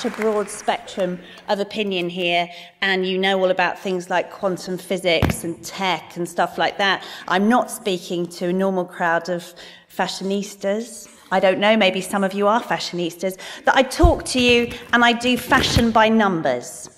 such a broad spectrum of opinion here, and you know all about things like quantum physics and tech and stuff like that. I'm not speaking to a normal crowd of fashionistas. I don't know, maybe some of you are fashionistas, that I talk to you and I do fashion by numbers.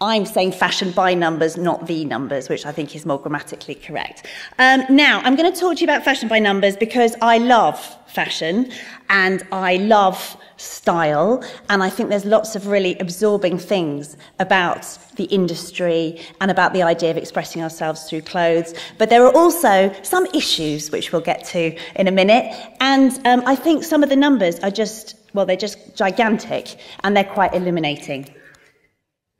I'm saying fashion by numbers, not the numbers, which I think is more grammatically correct. Now, I'm going to talk to you about fashion by numbers because I love fashion and I love style, and I think there's lots of really absorbing things about the industry and about the idea of expressing ourselves through clothes. But there are also some issues, which we'll get to in a minute, and I think some of the numbers are just, well, they're just gigantic, and they're quite illuminating.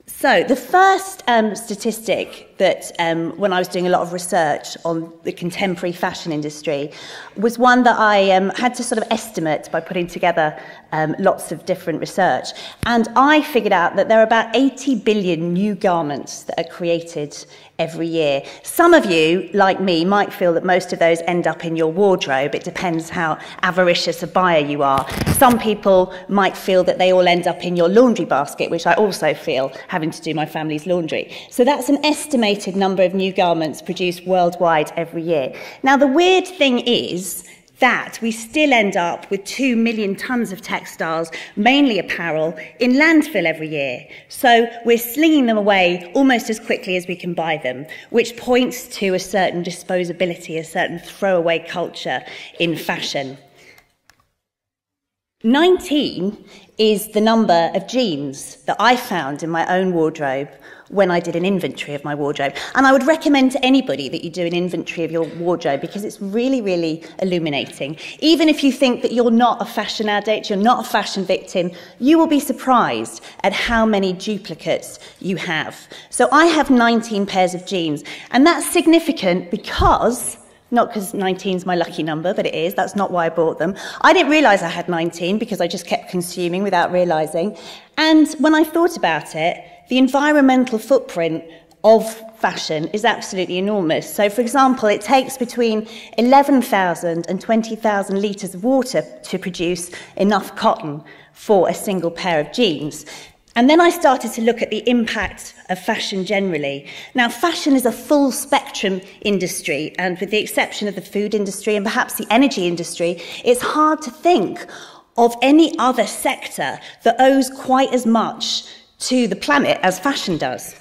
So the first statistic that, when I was doing a lot of research on the contemporary fashion industry, was one that I had to sort of estimate by putting together lots of different research. And I figured out that there are about 80 billion new garments that are created every year. Some of you, like me, might feel that most of those end up in your wardrobe. It depends how avaricious a buyer you are. Some people might feel that they all end up in your laundry basket, which I also feel, having to do my family's laundry. So that's an estimated number of new garments produced worldwide every year. Now, the weird thing is that we still end up with 2 million tonnes of textiles, mainly apparel, in landfill every year. So we're slinging them away almost as quickly as we can buy them, which points to a certain disposability, a certain throwaway culture in fashion. 19 is the number of jeans that I found in my own wardrobe when I did an inventory of my wardrobe. And I would recommend to anybody that you do an inventory of your wardrobe because it's really, really illuminating. Even if you think that you're not a fashion addict, you're not a fashion victim, you will be surprised at how many duplicates you have. So I have 19 pairs of jeans, and that's significant because, not because 19 is my lucky number, but it is. That's not why I bought them. I didn't realise I had 19 because I just kept consuming without realising. And when I thought about it, the environmental footprint of fashion is absolutely enormous. So, for example, it takes between 11,000 and 20,000 litres of water to produce enough cotton for a single pair of jeans. And then I started to look at the impact of fashion generally. Now, fashion is a full spectrum industry, and with the exception of the food industry and perhaps the energy industry, it's hard to think of any other sector that owes quite as much to the planet as fashion does.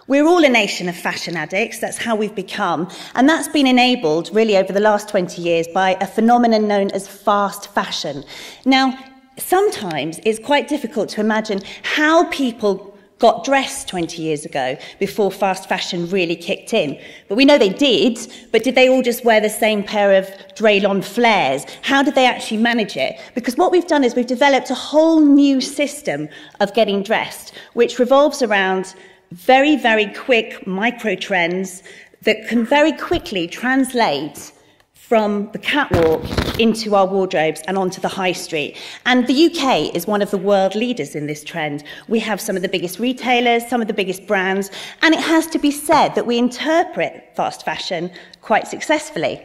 We're all a nation of fashion addicts, that's how we've become, and that's been enabled really over the last 20 years by a phenomenon known as fast fashion. Now, sometimes it's quite difficult to imagine how people got dressed 20 years ago before fast fashion really kicked in. But we know they did, but did they all just wear the same pair of Draylon flares? How did they actually manage it? Because what we've done is we've developed a whole new system of getting dressed, which revolves around very, very quick micro trends that can very quickly translate from the catwalk into our wardrobes and onto the high street. And the UK is one of the world leaders in this trend. We have some of the biggest retailers, some of the biggest brands, and it has to be said that we interpret fast fashion quite successfully.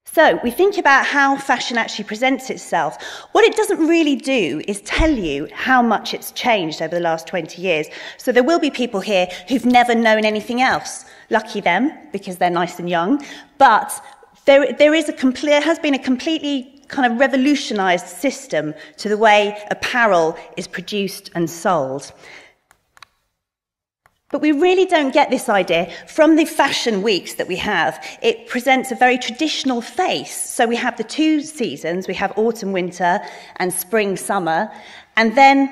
So we think about how fashion actually presents itself. What it doesn't really do is tell you how much it's changed over the last 20 years. So there will be people here who've never known anything else. Lucky them, because they're nice and young. But there has been a completely kind of revolutionised system to the way apparel is produced and sold. But we really don't get this idea from the fashion weeks that we have. It presents a very traditional face. So we have the 2 seasons. We have autumn, winter, and spring, summer. And then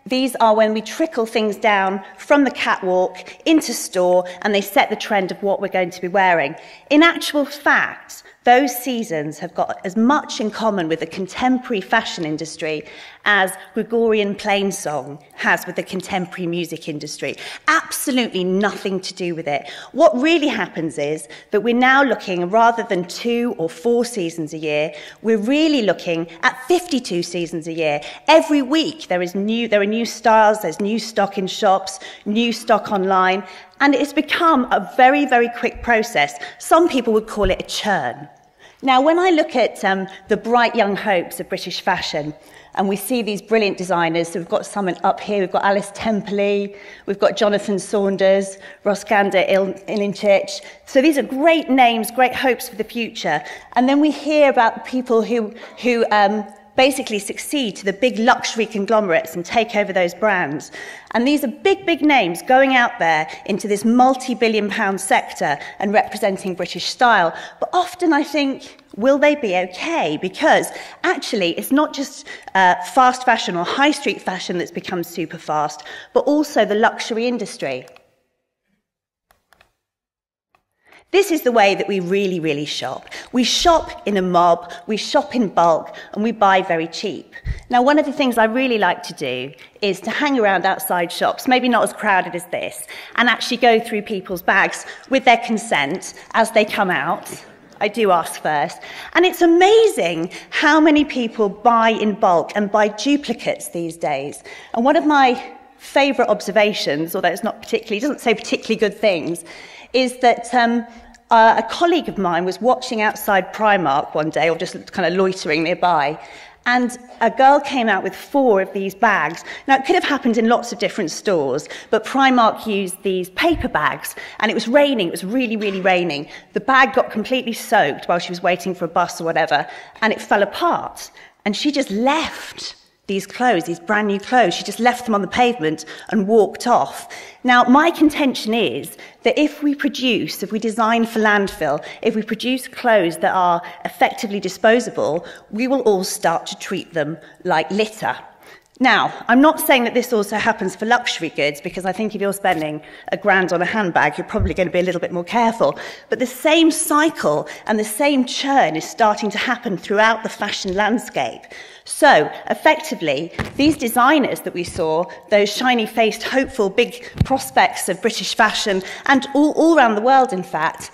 these are when we trickle things down from the catwalk into store, and they set the trend of what we're going to be wearing. In actual fact, those seasons have got as much in common with the contemporary fashion industry as Gregorian plainsong has with the contemporary music industry. Absolutely nothing to do with it. What really happens is that we're now looking, rather than 2 or 4 seasons a year, we're really looking at 52 seasons a year. Every week there are new styles, there's new stock in shops, new stock online, And it's become a very, very quick process. Some people would call it a churn. Now, when I look at the bright young hopes of British fashion, and we see these brilliant designers, so we've got someone up here, we've got Alice Temperley, we've got Jonathan Saunders, Roskander Ilincic. So these are great names, great hopes for the future. And then we hear about people who basically succeed to the big luxury conglomerates and take over those brands. And these are big, big names going out there into this multi-billion-pound sector and representing British style. But often I think, will they be okay? Because actually, it's not just fast fashion or high street fashion that's become super fast, but also the luxury industry. This is the way that we really, really shop. We shop in a mob, we shop in bulk, and we buy very cheap. Now, one of the things I really like to do is to hang around outside shops, maybe not as crowded as this, and actually go through people's bags with their consent as they come out. I do ask first. And it's amazing how many people buy in bulk and buy duplicates these days. And one of my favourite observations, although it's not particularly, doesn't say particularly good things, is that a colleague of mine was watching outside Primark one day, or just kind of loitering nearby, and a girl came out with 4 of these bags. Now, it could have happened in lots of different stores, but Primark used these paper bags, and it was raining, it was really, really raining. The bag got completely soaked while she was waiting for a bus or whatever, and it fell apart, and she just left these clothes, these brand new clothes. She just left them on the pavement and walked off. Now, my contention is that if we design for landfill, if we produce clothes that are effectively disposable, we will all start to treat them like litter. Now, I'm not saying that this also happens for luxury goods, because I think if you're spending £1,000 on a handbag, you're probably going to be a little bit more careful. But the same cycle and the same churn is starting to happen throughout the fashion landscape. So, effectively, these designers that we saw, those shiny-faced, hopeful, big prospects of British fashion, and all around the world, in fact,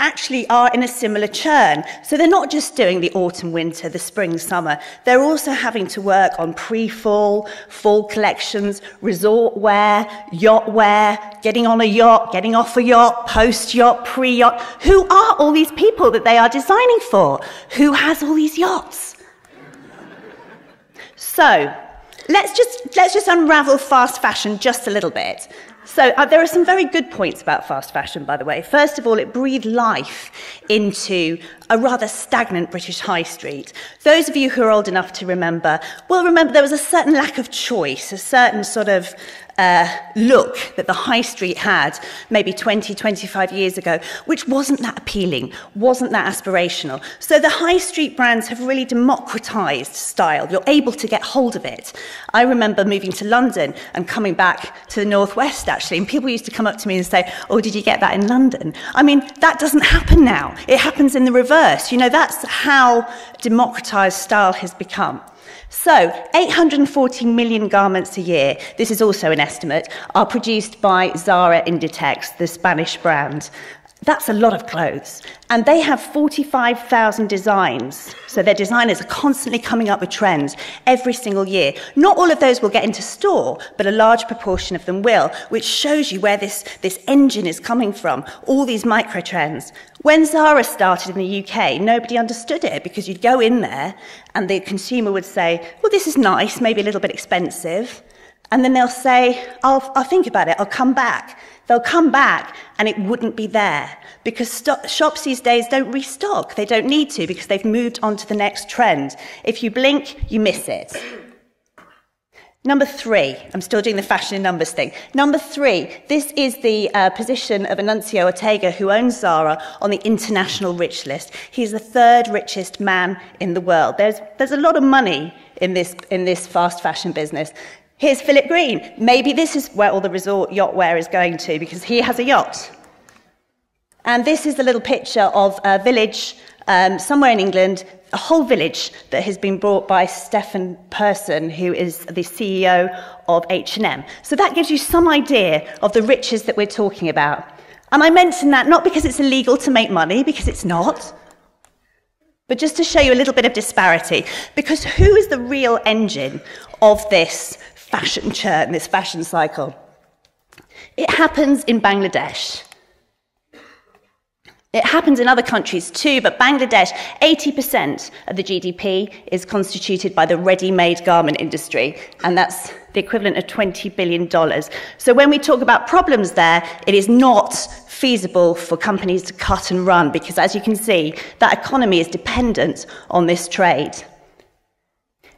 actually are in a similar churn. So they're not just doing the autumn, winter, the spring, summer. They're also having to work on pre-fall, fall collections, resort wear, yacht wear, getting on a yacht, getting off a yacht, post-yacht, pre-yacht. Who are all these people that they are designing for? Who has all these yachts? So let's just unravel fast fashion just a little bit. So there are some very good points about fast fashion, by the way. First of all, it breathed life into a rather stagnant British high street. Those of you who are old enough to remember will remember there was a certain lack of choice, a certain sort of look that the high street had maybe 20, 25 years ago, which wasn't that appealing, wasn't that aspirational. So the high street brands have really democratized style. You're able to get hold of it. I remember moving to London and coming back to the Northwest, actually, and people used to come up to me and say, "Oh, did you get that in London?" I mean, that doesn't happen now. It happens in the reverse. You know, that's how democratized style has become. So, 840 million garments a year, this is also an estimate, are produced by Zara Inditex, the Spanish brand. That's a lot of clothes. And they have 45,000 designs. So their designers are constantly coming up with trends every single year. Not all of those will get into store, but a large proportion of them will, which shows you where this engine is coming from, all these micro-trends. When Zara started in the UK, nobody understood it, because you'd go in there and the consumer would say, "Well, this is nice, maybe a little bit expensive." And then they'll say, I'll think about it, I'll come back. They'll come back and it wouldn't be there, because shops these days don't restock. They don't need to, because they've moved on to the next trend. If you blink, you miss it. Number 3, I'm still doing the fashion and numbers thing. Number 3, this is the position of Anuncio Ortega, who owns Zara, on the international rich list. He's the 3rd richest man in the world. There's a lot of money in this fast fashion business. Here's Philip Green. Maybe this is where all the resort yacht wear is going to, because he has a yacht. And this is the little picture of a village somewhere in England, a whole village that has been bought by Stefan Persson, who is the CEO of H&M. So that gives you some idea of the riches that we're talking about. And I mention that not because it's illegal to make money, because it's not, but just to show you a little bit of disparity. Because who is the real engine of this fashion churn, this fashion cycle? It happens in Bangladesh. It happens in other countries too, but Bangladesh, 80% of the GDP is constituted by the ready-made garment industry, and that's the equivalent of $20 billion. So when we talk about problems there, it is not feasible for companies to cut and run, because as you can see, that economy is dependent on this trade.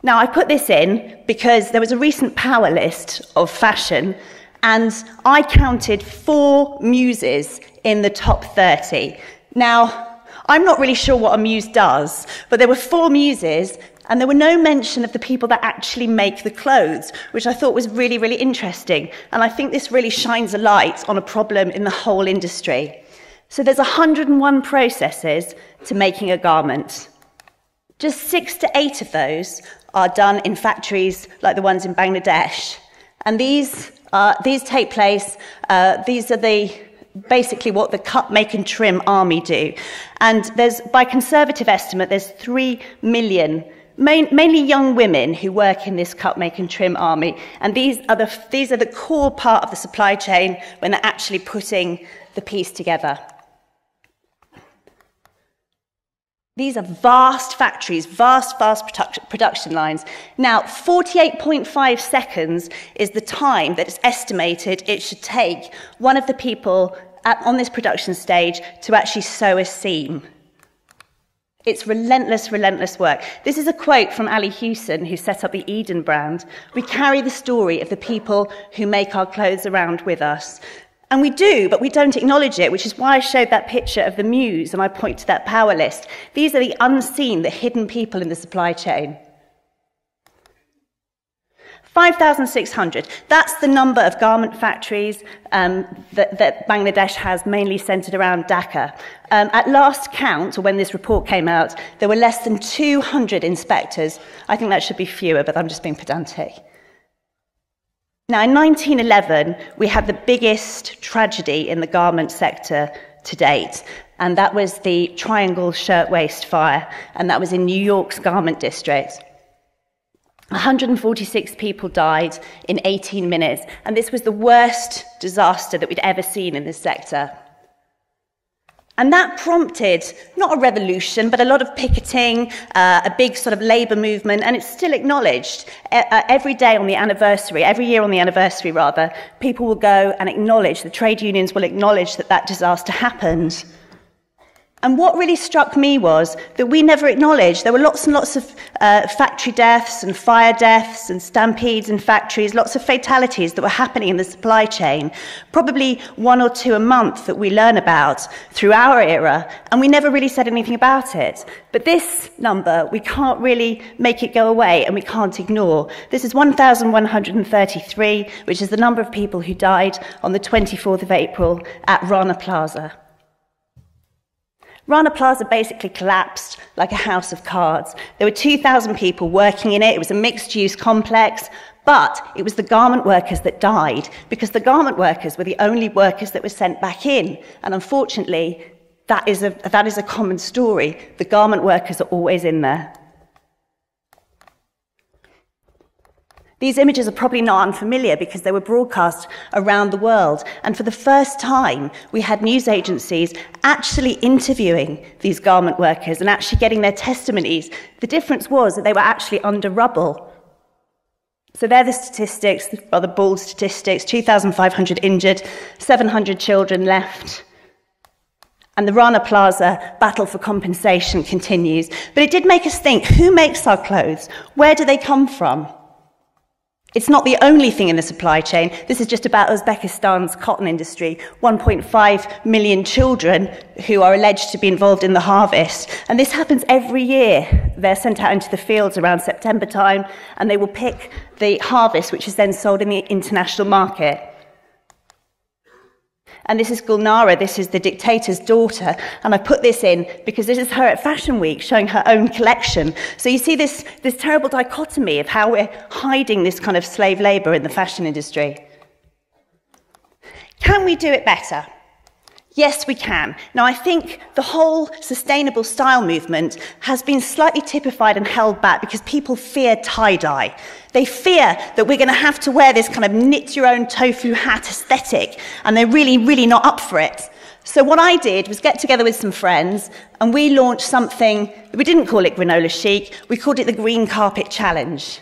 Now, I put this in because there was a recent power list of fashion, and I counted 4 muses in the top 30. Now, I'm not really sure what a muse does, but there were 4 muses, and there were no mention of the people that actually make the clothes, which I thought was really, really interesting. And I think this really shines a light on a problem in the whole industry. So there's 101 processes to making a garment. Just 6 to 8 of those are done in factories like the ones in Bangladesh. And these take place, these are basically what the cut, make and trim army do. And there's, by conservative estimate, there's 3 million, mainly young women who work in this cut, make and trim army. And these are the core part of the supply chain when they're actually putting the piece together. These are vast factories, vast production lines. Now, 48.5 seconds is the time that it's estimated it should take one of the people on this production stage to actually sew a seam. It's relentless, relentless work. This is a quote from Ali Hewson, who set up the Eden brand. We carry the story of the people who make our clothes around with us. And we do, but we don't acknowledge it, which is why I showed that picture of the muse and I point to that power list. These are the unseen, the hidden people in the supply chain. 5,600. That's the number of garment factories that Bangladesh has, mainly centred around Dhaka. At last count, or when this report came out, there were less than 200 inspectors. I think that should be fewer, but I'm just being pedantic. Now, in 1911, we had the biggest tragedy in the garment sector to date, and that was the Triangle Shirtwaist fire, and that was in New York's garment district. 146 people died in 18 minutes, and this was the worst disaster that we'd ever seen in this sector. And that prompted, not a revolution, but a lot of picketing, a big sort of labour movement, and it's still acknowledged. Every day on the anniversary, every year on the anniversary rather, people will go and acknowledge, the trade unions will acknowledge that that disaster happened. And what really struck me was that we never acknowledged there were lots and lots of factory deaths and fire deaths and stampedes in factories, lots of fatalities that were happening in the supply chain, probably 1 or 2 a month that we learn about through our era, and we never really said anything about it. But this number, we can't really make it go away and we can't ignore. This is 1,133, which is the number of people who died on the 24th of April at Rana Plaza. Rana Plaza basically collapsed like a house of cards. There were 2,000 people working in it. It was a mixed-use complex, but it was the garment workers that died because the garment workers were the only workers that were sent back in. And unfortunately, that is a common story. The garment workers are always in there. These images are probably not unfamiliar because they were broadcast around the world. And for the first time, we had news agencies actually interviewing these garment workers and actually getting their testimonies. The difference was that they were actually under rubble. So they're the statistics, rather bald statistics, 2,500 injured, 700 children left. And the Rana Plaza battle for compensation continues. But it did make us think, who makes our clothes? Where do they come from? It's not the only thing in the supply chain. This is just about Uzbekistan's cotton industry. 1.5 million children who are alleged to be involved in the harvest. And this happens every year. They're sent out into the fields around September time, and they will pick the harvest, which is then sold in the international market. And this is Gulnara, this is the dictator's daughter, and I put this in because this is her at Fashion Week showing her own collection. So you see this terrible dichotomy of how we're hiding this kind of slave labour in the fashion industry. Can we do it better? Yes, we can. Now, I think the whole sustainable style movement has been slightly typified and held back because people fear tie-dye. They fear that we're going to have to wear this kind of knit-your-own tofu hat aesthetic, and they're really, really not up for it. So what I did was get together with some friends, and we launched something, we didn't call it Granola Chic, we called it the Green Carpet Challenge.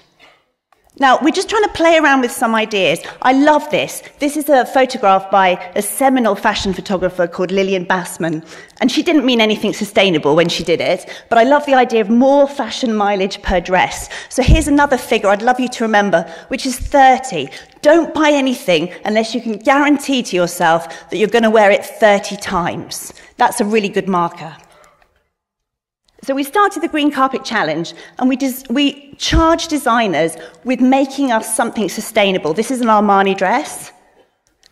Now, we're just trying to play around with some ideas. I love this. This is a photograph by a seminal fashion photographer called Lillian Bassman. And she didn't mean anything sustainable when she did it, but I love the idea of more fashion mileage per dress. So here's another figure I'd love you to remember, which is 30. Don't buy anything unless you can guarantee to yourself that you're going to wear it 30 times. That's a really good marker. So we started the Green Carpet Challenge, and we charged designers with making us something sustainable. This is an Armani dress.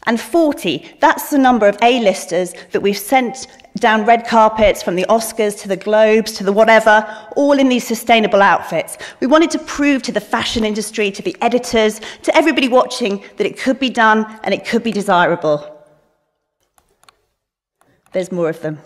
And 40, that's the number of A-listers that we've sent down red carpets, from the Oscars to the Globes to the whatever, all in these sustainable outfits. We wanted to prove to the fashion industry, to the editors, to everybody watching, that it could be done and it could be desirable. There's more of them.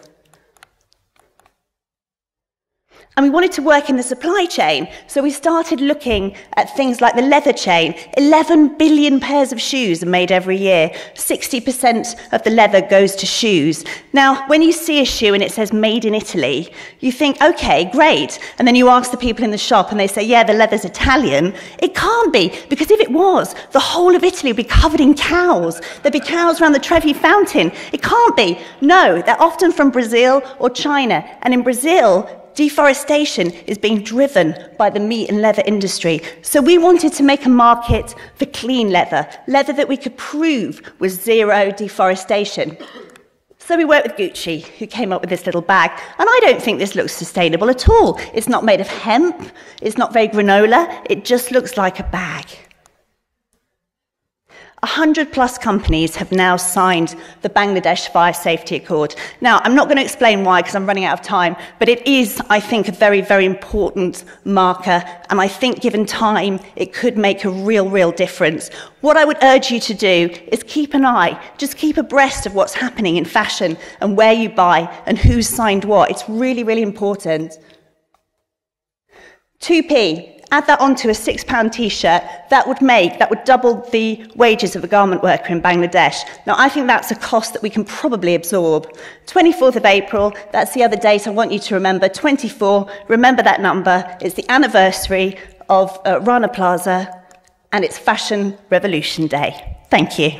And we wanted to work in the supply chain, so we started looking at things like the leather chain. 11 billion pairs of shoes are made every year. 60% of the leather goes to shoes. Now, when you see a shoe and it says made in Italy, you think, okay, great. And then you ask the people in the shop and they say, yeah, the leather's Italian. It can't be, because if it was, the whole of Italy would be covered in cows. There'd be cows around the Trevi fountain. It can't be. No, they're often from Brazil or China. And in Brazil, deforestation is being driven by the meat and leather industry. So we wanted to make a market for clean leather, leather that we could prove was zero deforestation. So we worked with Gucci, who came up with this little bag. And I don't think this looks sustainable at all. It's not made of hemp. It's not very granola. It just looks like a bag. 100+ companies have now signed the Bangladesh Fire Safety Accord. Now, I'm not going to explain why, because I'm running out of time, but it is, I think, a very, very important marker, and I think, given time, it could make a real, real difference. What I would urge you to do is keep an eye, just keep abreast of what's happening in fashion and where you buy and who's signed what. It's really, really important. 2p. Add that onto a £6 t-shirt, that would double the wages of a garment worker in Bangladesh. Now, I think that's a cost that we can probably absorb. 24th of April, that's the other date I want you to remember. 24, remember that number. It's the anniversary of Rana Plaza, and it's Fashion Revolution Day. Thank you.